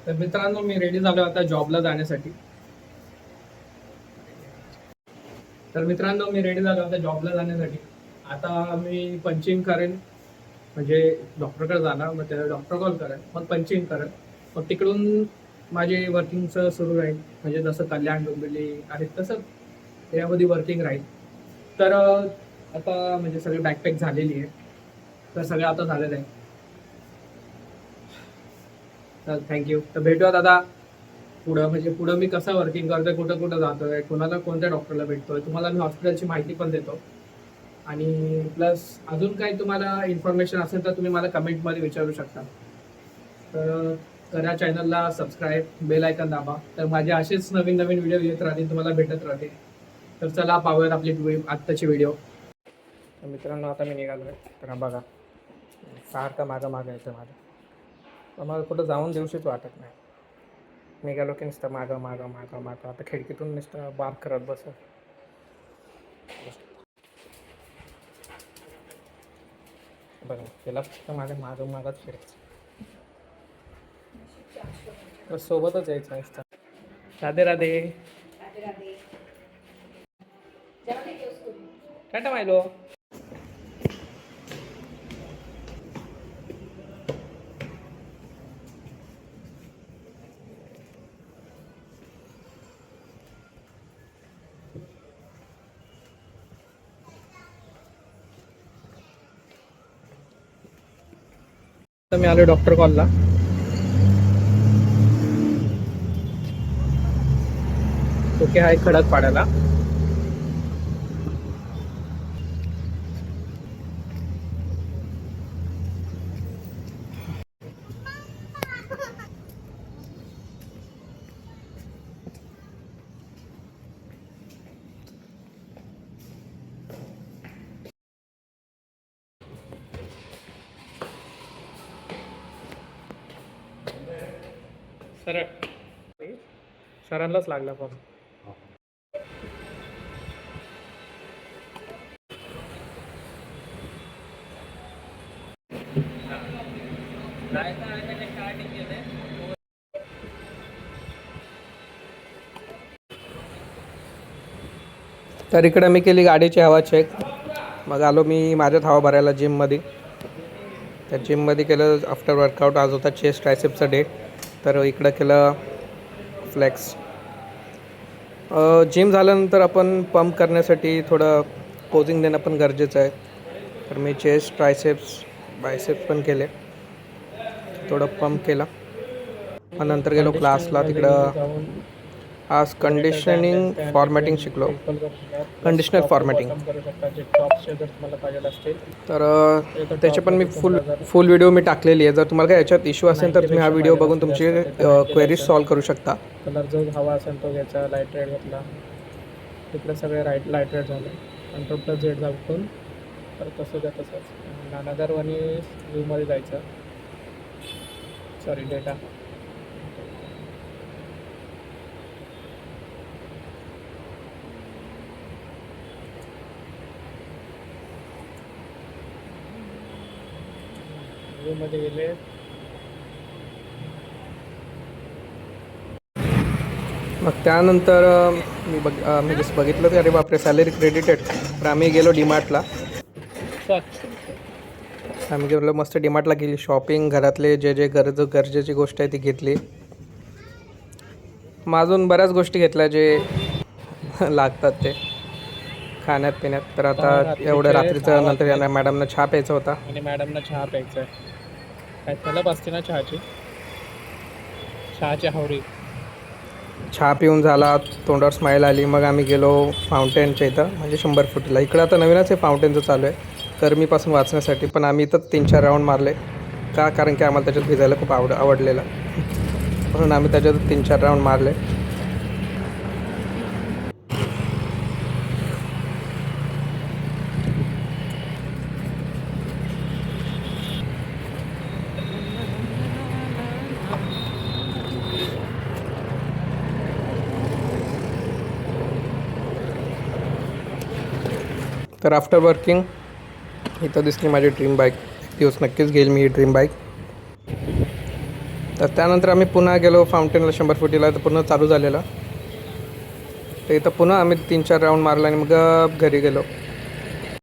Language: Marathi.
तर मित्रांनो मी रेडी झालो आता जॉबला जाण्यासाठी. आता मी पंचिंग करेन, म्हणजे डॉक्टरकडे जाणार, मग त्याला डॉक्टर कॉल करेन, मग पंचिंग करेन, मग तिकडून माझे वर्किंगचं सुरू राहील. म्हणजे जसं कल्याण डोंबिवली आहे तसं त्यामध्ये वर्किंग राहील. तर आता म्हणजे सगळी बॅकपॅक झालेली आहे, तर सगळं आता झालेलं आहे. तर थँक्यू. तर भेटूया दादा पुढं मी कसं वर्किंग करतोय, कुठं कुठं जातोय, कोणाला कोणत्या डॉक्टरला भेटतोय, तुम्हाला मी हॉस्पिटलची माहिती पण देतो. आणि प्लस अजून काही तुम्हाला इन्फॉर्मेशन असेल तर तुम्ही मला कमेंटमध्ये विचारू शकता. तर करा चॅनलला सबस्क्राईब, बेल आयकॉन दाबा, तर माझे असेच नवीन नवीन व्हिडिओ येत राहतील, तुम्हाला भेटत राहतील. तर चला पाहूयात आपली आत्ताची व्हिडिओ. तर मित्रांनो आता मी निघालो आहे. तर बघा सारखं मागं यायचं माझं, तर मला कुठं जाऊन देऊशीच वाटत नाही. निघालो की नुसतं मागं आता खिडकीतून नुसतं बार करत बसत. बघा त्याला फक्त माझ्या मागंच फिरायचं, बस सोबतच यायचं असतं. राधे राधे. टाटा मायलो. तर मी आलो डॉक्टर कॉलला. ओके आहे खडक पाडायला. सरळ सरांनाच लागला पण. तर इकडे मी केली गाडीची हवा चेक. मग आलो मी माझ्यात हवा भरायला जिममध्ये. त्या जिममध्ये केलं आफ्टर वर्कआउट. आज होता चेस्ट ट्रायसेप्सचा डे, तर इकडं केलं फ्लेक्स. जिम झाल्यानंतर आपण पंप करण्यासाठी थोडं पोजिंग देणं पण गरजेचं आहे. तर मी चेस्ट ट्रायसेप्स बायसेप्स पण केले, थोडं पंप केला. मग नंतर गेलो क्लासला. तिकडं आज कंडिशनिंग फॉर्मॅटिंग शिकलो, कंडिशनर फॉर्मॅटिंग. तर त्याचे पण मी फुल व्हिडिओ मी टाकलेली आहे. जर तुम्हाला काही याच्यात इश्यू असेल तर तुम्ही हा व्हिडिओ बघून तुमची क्वेरीज सॉल्व्ह करू शकता. कलर जो हवा असेल तो घ्यायचा. लाईट रेड घेतला, तिकडे सगळे लाईट रेड झाले. कंट्रोल प्लस झेड दाबून तर तसंच नानादार आणि व्ह्यूमध्ये जायचं. Sorry data. मध्ये गेले. मग त्यानंतर मी जसं बघितलं की अरे बापरे सॅलरी क्रेडिटेड. तर आम्ही गेलो डीमार्टला. मस्त डीमार्टला गेली. शॉपिंग, घरातले जे गरजेची गोष्ट आहे ती घेतली. मग अजून बऱ्याच गोष्टी घेतल्या जे लागतात ते खाण्यात पिण्यात. तर आता एवढं रात्रीचं नंतर यांना मॅडमनं चहा प्यायचा होता. आणि मॅडमनं चहा प्यायचा आहे. काय तलब असते ना चहाची हावरी. चहा पिऊन झाला, तोंडावर स्माईल आली. मग आम्ही गेलो फाउंटेनच्या इथं, म्हणजे 100 फुटीला. इकडं आता नवीनच आहे फाउंटेनचं चालू आहे गरमीपासून वाचण्यासाठी. पण आम्ही इथं 3-4 राऊंड मारले. का? कारण की आम्हाला त्याच्यात भिजायला खूप आवडलेलं, म्हणून आम्ही त्याच्यात 3-4 राऊंड मारले. तर आफ्टर वर्किंग इथं दिसली माझी ड्रीम बाईक. दिवस नक्कीच घेईल मी ही ड्रीम बाईक. तर त्यानंतर आम्ही पुन्हा गेलो फाउंटेनला 100 फुटीला, तर पुन्हा चालू झालेलं. तर इथं पुन्हा आम्ही 3-4 राऊंड मारला आणि मग घरी गेलो.